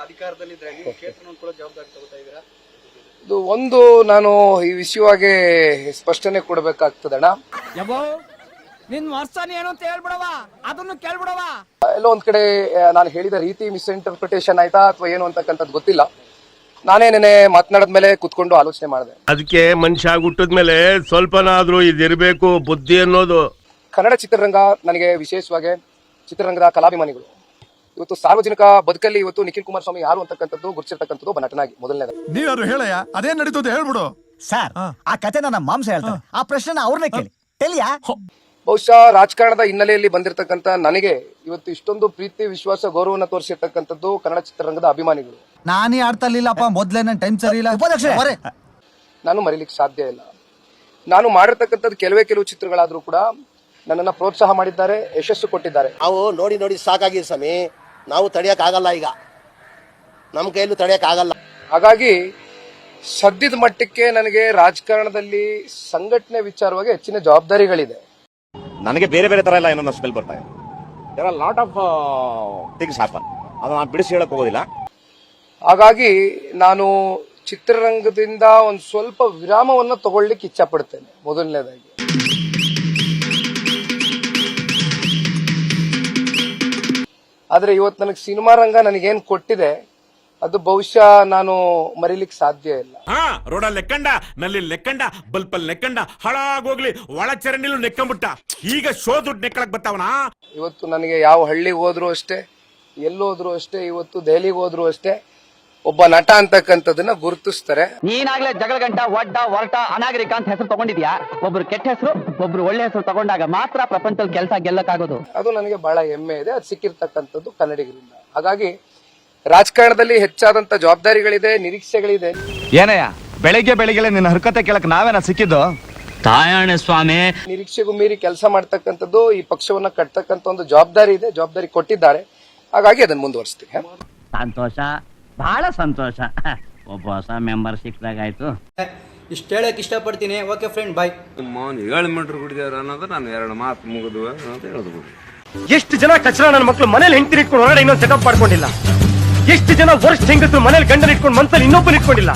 ಅಧಿಕಾರದಲ್ಲಿದ್ರೆ ನೀವು ಕ್ಷೇತ್ರವನ್ನು ಕೂಡ ಜವಾಬ್ದಾರಿ ತಗೋತಾ ಇದ್ದೀರಾ? ಇದು ಒಂದು ನಾನು ಈ ವಿಷಯವಾಗಿ ಸ್ಪಷ್ಟನೆ ಕೊಡಬೇಕಾಗ್ತದಣ್ಣ. ನಿನ್ ವರ್ಷನೇ ಏನು ಅಂತ ಹೇಳ್ಬಿಡವ, ಅದನ್ನು ಕೇಳ್ಬಿಡವ. ಎಲ್ಲೋ ಒಂದ್ ಕಡೆ ನಾನು ಹೇಳಿದ ರೀತಿ ಮಿಸ್ಇಂಟರ್ಪ್ರಿಟೇಷನ್ ಆಯ್ತಾ ಅಥವಾ ಏನು ಅಂತಕ್ಕಂಥದ್ದು ಗೊತ್ತಿಲ್ಲ. ನಾನೇ ನೆನೆ ಮಾತನಾಡಿದ್ಮೇಲೆ ಕುತ್ಕೊಂಡು ಆಲೋಚನೆ ಮಾಡಿದೆ. ಅದಕ್ಕೆ ಮನುಷ್ಯ ಹುಟ್ಟಿದ್ಮೇಲೆ ಸ್ವಲ್ಪನಾದ್ರೂ ಇದಿರ್ಬೇಕು ಬುದ್ಧಿ ಅನ್ನೋದು. ಕನ್ನಡ ಚಿತ್ರರಂಗ ನನಗೆ ವಿಶೇಷವಾಗಿ ಚಿತ್ರರಂಗದ ಕಲಾಭಿಮಾನಿಗಳು ಇವತ್ತು ಸಾರ್ವಜನಿಕ ಬದುಕಲ್ಲಿ ಇವತ್ತು ನಿಖಿಲ್ ಕುಮಾರಸ್ವಾಮಿ ಯಾರು ಅಂತಕ್ಕಂಥದ್ದು ಗುರುತಿರ್ತಕ್ಕಂಥದ್ದು ಒಬ್ಬ ನಟನಾಗಿ ಮೊದಲನೇದು. ನೀವ್ಯಾರು ಹೇಳಯ್ಯ, ಅದೇನ್ ನಡೀತದೆ ಹೇಳ್ಬಿಡು ಸರ್. ಆ ಕಥೆನ ನಮ್ಮ ಮಾಂಸ ಹೇಳ್ತಾರೆ, ಆ ಪ್ರಶ್ನೆ ಅವ್ರನ್ನೇ ಕೇಳಿ ತಿಳಿಯಾ. ಬಹುಶಃ ರಾಜಕಾರಣದ ಹಿನ್ನೆಲೆಯಲ್ಲಿ ಬಂದಿರತಕ್ಕಂಥ ನನಗೆ ಇವತ್ತು ಇಷ್ಟೊಂದು ಪ್ರೀತಿ ವಿಶ್ವಾಸ ಗೌರವವನ್ನು ತೋರಿಸಿರ್ತಕ್ಕಂಥದ್ದು ಕನ್ನಡ ಚಿತ್ರರಂಗದ ಅಭಿಮಾನಿಗಳು. ನಾನೇ ಆಡ್ತಾ ಇರ್ಲಿಲ್ಲಪ್ಪ, ಮೊದ್ಲೇ ನನ್ ಟೈಮ್ ಸರಿ ಇಲ್ಲ. ನಾನು ಮರೀಲಿಕ್ಕೆ ಸಾಧ್ಯ ಇಲ್ಲ. ನಾನು ಮಾಡಿರ್ತಕ್ಕಂಥದ್ದು ಕೆಲವು ಚಿತ್ರಗಳಾದ್ರೂ ಕೂಡ ನನ್ನನ್ನ ಪ್ರೋತ್ಸಾಹ ಮಾಡಿದ್ದಾರೆ, ಯಶಸ್ಸು ಕೊಟ್ಟಿದ್ದಾರೆ. ನಾವು ನೋಡಿ ನೋಡಿ ಸಾಕಾಗಿದೆ ಸ್ವಾಮಿ, ನಾವು ತಡೆಯಕ್ ಆಗಲ್ಲ, ಈಗ ನಮ್ಮ ಕೈಯಲ್ಲೂ ತಡೆಯಕ್ ಆಗಲ್ಲ. ಹಾಗಾಗಿ ಸದ್ಯದ ಮಟ್ಟಕ್ಕೆ ನನಗೆ ರಾಜಕಾರಣದಲ್ಲಿ ಸಂಘಟನೆ ವಿಚಾರವಾಗಿ ಹೆಚ್ಚಿನ ಜವಾಬ್ದಾರಿಗಳಿದೆ. ನನಗೆ ಬೇರೆ ಬೇರೆ ತರ ಎಲ್ಲ ಏನೋ ಸ್ಮೆಲ್ ಬರ್ತಾ ಇದೆ. There are lot of things happen. ಅದನ್ನ ನಾನು ಬಿಡಿಸಿ ಹೇಳಕ್ ಹೋಗೋದಿಲ್ಲ. ಹಾಗಾಗಿ ನಾನು ಚಿತ್ರರಂಗದಿಂದ ಒಂದು ಸ್ವಲ್ಪ ವಿರಾಮವನ್ನು ತಗೊಳ್ಳಿಕ್ಕೆ ಇಚ್ಛಾ ಪಡ್ತೇನೆ ಮೊದಲನೇದಾಗಿ. ಆದ್ರೆ ಇವತ್ತು ನನಗೆ ಸಿನಿಮಾ ರಂಗ ನನಗೇನ್ ಕೊಟ್ಟಿದೆ ಅದು ಬಹುಶಃ ನಾನು ಮರೀಲಿಕ್ಕೆ ಸಾಧ್ಯ ಇಲ್ಲ. ರೋಡಲ್ಲಿ ಲೆಕ್ಕಂಡ, ನಲ್ಲಿ ಲೆಕ್ಕಂಡ, ಬಲ್ಪಲ್ಲಿ ಲೆಕ್ಕಂಡ, ಹಾಳಾಗೋಗ್ಲಿ ಒಳಚರಂಡಿಲು ನೆಕ್ಕಂಬಿಟ್ಟ. ಈಗ ಶೋ ದುಡ್ಡು ನೆಕ್ಕಳಕ್ ಬರ್ತಾವನ. ಇವತ್ತು ನನಗೆ ಯಾವ ಹಳ್ಳಿಗೆ ಹೋದ್ರು ಅಷ್ಟೇ, ಎಲ್ಲೋದ್ರು ಅಷ್ಟೇ, ಇವತ್ತು ದೆಹಲಿಗೆ ಹೋದ್ರು ಅಷ್ಟೇ, ಒಬ್ಬ ನಟ ಅಂತಕ್ಕಂಥದನ್ನ ಗುರುತಿಸ್ತಾರೆ. ನೀನಾಗ್ಲೇ ಜಗಳ ಗಂಟ ಒಡ್ಡ ಹೊರಟ ಅನಾಗರಿಕ ಅಂತ ಹೆಸರು ತಗೊಂಡಿದ್ಯಾ. ಒಬ್ರು ಕೆಟ್ಟ ಹೆಸರು, ಒಬ್ರು ಒಳ್ಳೆ ಹೆಸರು ತಗೊಂಡಾಗ ಮಾತ್ರ ಪ್ರಪಂಚದಲ್ಲಿ ಕೆಲಸ ಗೆಲ್ಲಕ್ಕಾಗೋದು. ಅದು ನನಗೆ ಬಹಳ ಹೆಮ್ಮೆ ಇದೆ, ಅದು ಸಿಕ್ಕಿರ್ತಕ್ಕಂಥದ್ದು ಕನ್ನಡಿಗರಿಂದ. ಹಾಗಾಗಿ ರಾಜಕಾರಣದಲ್ಲಿ ಹೆಚ್ಚಾದಂತ ಜವಾಬ್ದಾರಿಗಳಿದೆ, ನಿರೀಕ್ಷೆಗಳಿದೆ. ಏನಯ್ಯ ಬೆಳಿಗ್ಗೆ ನಿನ್ನ ಹರ್ಕತೆ ಕೇಳಕ್ ನಾವೇನ ಸಿಕ್ಕಿದ್ದು? ತಾಯಣ್ಣ ಸ್ವಾಮಿ, ನಿರೀಕ್ಷೆಗೂ ಮೀರಿ ಕೆಲಸ ಮಾಡ್ತಕ್ಕಂಥದ್ದು, ಈ ಪಕ್ಷವನ್ನ ಕಟ್ತಕ್ಕಂಥ ಒಂದು ಜವಾಬ್ದಾರಿ ಇದೆ, ಜವಾಬ್ದಾರಿ ಕೊಟ್ಟಿದ್ದಾರೆ. ಹಾಗಾಗಿ ಅದನ್ನ ಮುಂದುವರಿಸ್ತೀನಿ. ಸಂತೋಷ, ಬಹಳ ಸಂತೋಷ. ಒಬ್ಬ ಹೊಸ ಮೆಂಬರ್ ಸಿಕ್ಕಿದಾಗಾಯ್ತು. ಇಷ್ಟು ಹೇಳಕ್ ಇಷ್ಟಪಡ್ತೀನಿ. ಓಕೆ ಫ್ರೆಂಡ್, ಬಾಯ್. 7 ಮೀಟರ್ ಕುಡಿದಾರ ಅನ್ನೋದು ನಾನು 2 ಮಾತು ಮುಗಿದು ಅಂತ ಹೇಳೋದು. ಎಷ್ಟು ಜನ ಕಚರ ನನ್ನ ಮಕ್ಕಳು ಮನೇಲಿ ಹೆಂಡತಿ ಇಟ್ಕೊಂಡು ಹೊರಗಡೆ ಇನ್ನೊಂದು ಸೆಟಪ್ ಮಾಡ್ಕೊಂಡಿಲ್ಲ. ಎಷ್ಟು ಜನ ವರ್ಷ ಹೆಂಗಸರು ಮನೇಲಿ ಗಂಡನ ಇಟ್ಕೊಂಡು ಮನ್ಸಲ್ಲಿ ಇನ್ನೊಬ್ಬನ ಇಟ್ಕೊಂಡಿಲ್ಲ.